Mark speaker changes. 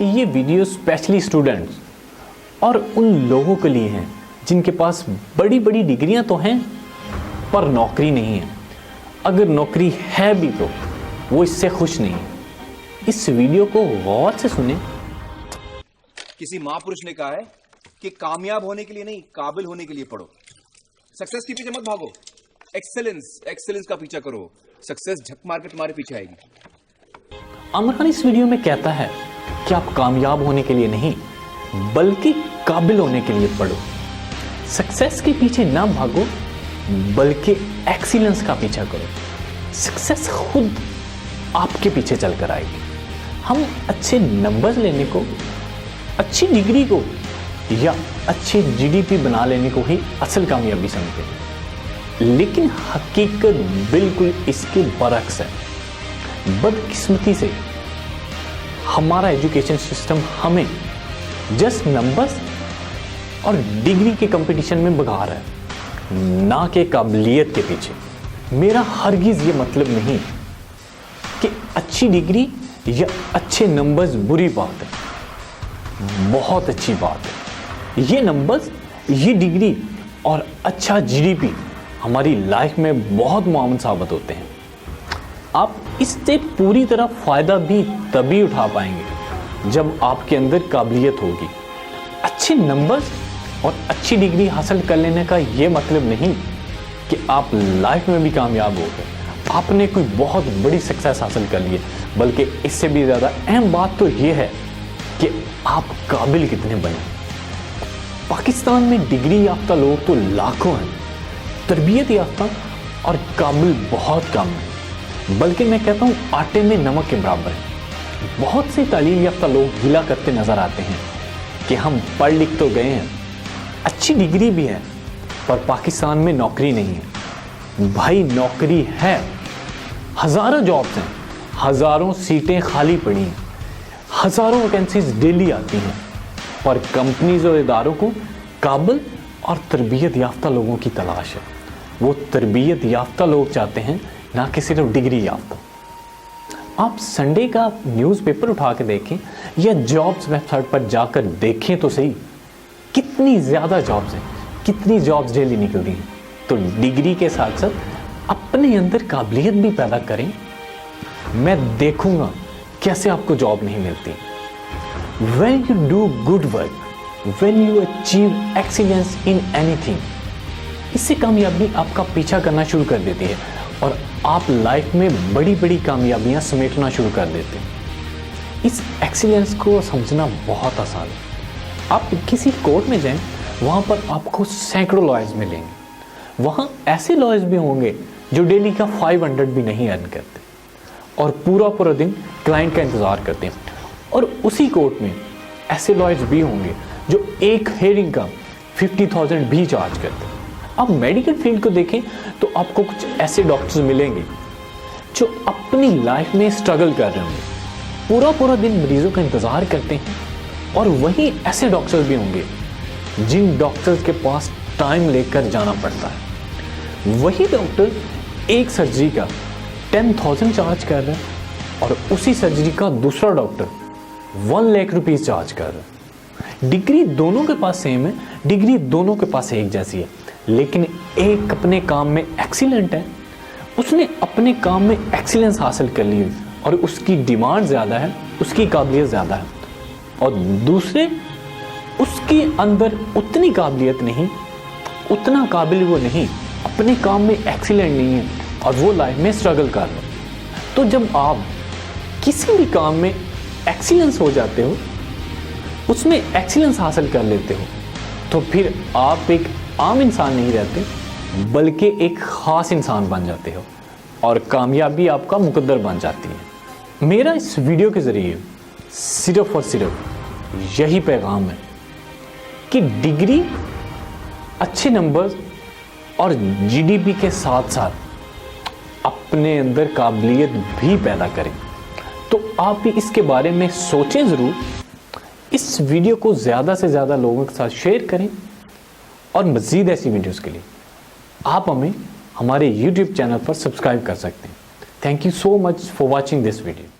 Speaker 1: ये video specially students और उन लोगों के लिए हैं जिनके पास बड़ी बड़ी डिग्रियां तो हैं पर नौकरी नहीं है। अगर नौकरी है भी तो वो इससे खुश नहीं है। इस वीडियो को गौर से सुने।
Speaker 2: किसी महापुरुष ने कहा है कि कामयाब होने के लिए नहीं, काबिल होने के लिए पढ़ो। सक्सेस के पीछे मत भागो, एक्सेलेंस का पीछा करो। सक्सेस झक मार के तुम्हारे पीछे आएगी।
Speaker 1: आमिर खान इस वीडियो में कहता है कि आप कामयाब होने के लिए नहीं बल्कि काबिल होने के लिए पढ़ो। सक्सेस के पीछे ना भागो बल्कि एक्सीलेंस का पीछा करो। सक्सेस खुद आपके पीछे चलकर आएगी। हम अच्छे नंबर्स लेने को, अच्छी डिग्री को या अच्छे जीडीपी बना लेने को ही असल कामयाबी समझते हैं, लेकिन हकीकत बिल्कुल इसके बरक्स है। बदकिस्मती से हमारा एजुकेशन सिस्टम हमें जस्ट नंबर्स और डिग्री के कंपटीशन में भगा रहा है, ना कि काबिलियत के पीछे। मेरा हरगिज ये मतलब नहीं कि अच्छी डिग्री या अच्छे नंबर्स बुरी बात है, बहुत अच्छी बात है। ये नंबर्स, ये डिग्री और अच्छा जीडीपी हमारी लाइफ में बहुत मुआवन साबित होते हैं। आप इससे पूरी तरह फ़ायदा भी तभी उठा पाएंगे जब आपके अंदर काबिलियत होगी। अच्छे नंबर्स और अच्छी डिग्री हासिल कर लेने का ये मतलब नहीं कि आप लाइफ में भी कामयाब हो गए, आपने कोई बहुत बड़ी सक्सेस हासिल कर ली है, बल्कि इससे भी ज़्यादा अहम बात तो ये है कि आप काबिल कितने बने। पाकिस्तान में डिग्री याफ्ता लोग तो लाखों हैं, तरबियत याफ्ता और काबिल बहुत कम है, बल्कि मैं कहता हूँ आटे में नमक के बराबर है। बहुत से तालीम याफ्ता लोग गिला करते नजर आते हैं कि हम पढ़ लिख तो गए हैं, अच्छी डिग्री भी है, पर पाकिस्तान में नौकरी नहीं है। भाई नौकरी है, हज़ारों जॉब्स हैं, हज़ारों सीटें खाली पड़ी हैं, हज़ारों वैकेंसीज डेली आती हैं, पर कंपनीज और इदारों को काबिल और तरबियत याफ्ता लोगों की तलाश है। वो तरबियत याफ्ता लोग चाहते हैं, ना कि सिर्फ डिग्री याफ्ता। आप संडे का न्यूज़पेपर उठा के देखें या जॉब्स वेबसाइट पर जाकर देखें तो सही, कितनी ज़्यादा जॉब्स हैं, कितनी जॉब्स डेली निकलती हैं। तो डिग्री के साथ साथ अपने अंदर काबिलियत भी पैदा करें। मैं देखूंगा कैसे आपको जॉब नहीं मिलती। When you do good work, when you achieve excellence in anything, इससे कामयाबी आपका पीछा करना शुरू कर देती है और आप लाइफ में बड़ी बड़ी कामयाबियां समेटना शुरू कर देते हैं। इस एक्सीलेंस को समझना बहुत आसान है। आप किसी कोर्ट में जाएं, वहाँ पर आपको सैकड़ों लॉयर्स मिलेंगे। वहाँ ऐसे लॉयर्स भी होंगे जो डेली का 500 भी नहीं अर्न करते और पूरा दिन क्लाइंट का इंतज़ार करते हैं। और उसी कोर्ट में ऐसे लॉयर्स भी होंगे जो एक हेयरिंग का 50,000 भी चार्ज करते हैं। आप मेडिकल फील्ड को देखें तो आपको कुछ ऐसे डॉक्टर्स मिलेंगे जो अपनी लाइफ में स्ट्रगल कर रहे होंगे, पूरा दिन मरीजों का इंतज़ार करते हैं। और वहीं ऐसे डॉक्टर्स भी होंगे जिन डॉक्टर्स के पास टाइम लेकर जाना पड़ता है। वही डॉक्टर एक सर्जरी का 10,000 चार्ज कर रहा है और उसी सर्जरी का दूसरा डॉक्टर 1 लाख रुपीज़ चार्ज कर रहा है। डिग्री दोनों के पास सेम है, डिग्री दोनों के पास एक जैसी है, लेकिन एक अपने काम में एक्सीलेंट है, उसने अपने काम में एक्सीलेंस हासिल कर ली है और उसकी डिमांड ज़्यादा है, उसकी काबिलियत ज़्यादा है, और दूसरे उसके अंदर उतनी काबिलियत नहीं, उतना काबिल वो नहीं, अपने काम में एक्सीलेंट नहीं है और वो लाइफ में स्ट्रगल कर रहा है। तो जब आप किसी भी काम में एक्सीलेंस हो जाते हो, उसमें एक्सीलेंस हासिल कर लेते हो, तो फिर आप एक आम इंसान नहीं रहते बल्कि एक ख़ास इंसान बन जाते हो और कामयाबी आपका मुकद्दर बन जाती है। मेरा इस वीडियो के ज़रिए सिर्फ और सिर्फ यही पैगाम है कि डिग्री, अच्छे नंबर्स और जीडीपी के साथ साथ अपने अंदर काबिलियत भी पैदा करें। तो आप भी इसके बारे में सोचें ज़रूर। इस वीडियो को ज़्यादा से ज़्यादा लोगों के साथ शेयर करें और मज़ीद ऐसी वीडियोस के लिए आप हमें हमारे YouTube चैनल पर सब्सक्राइब कर सकते हैं। Thank you so much for watching this video.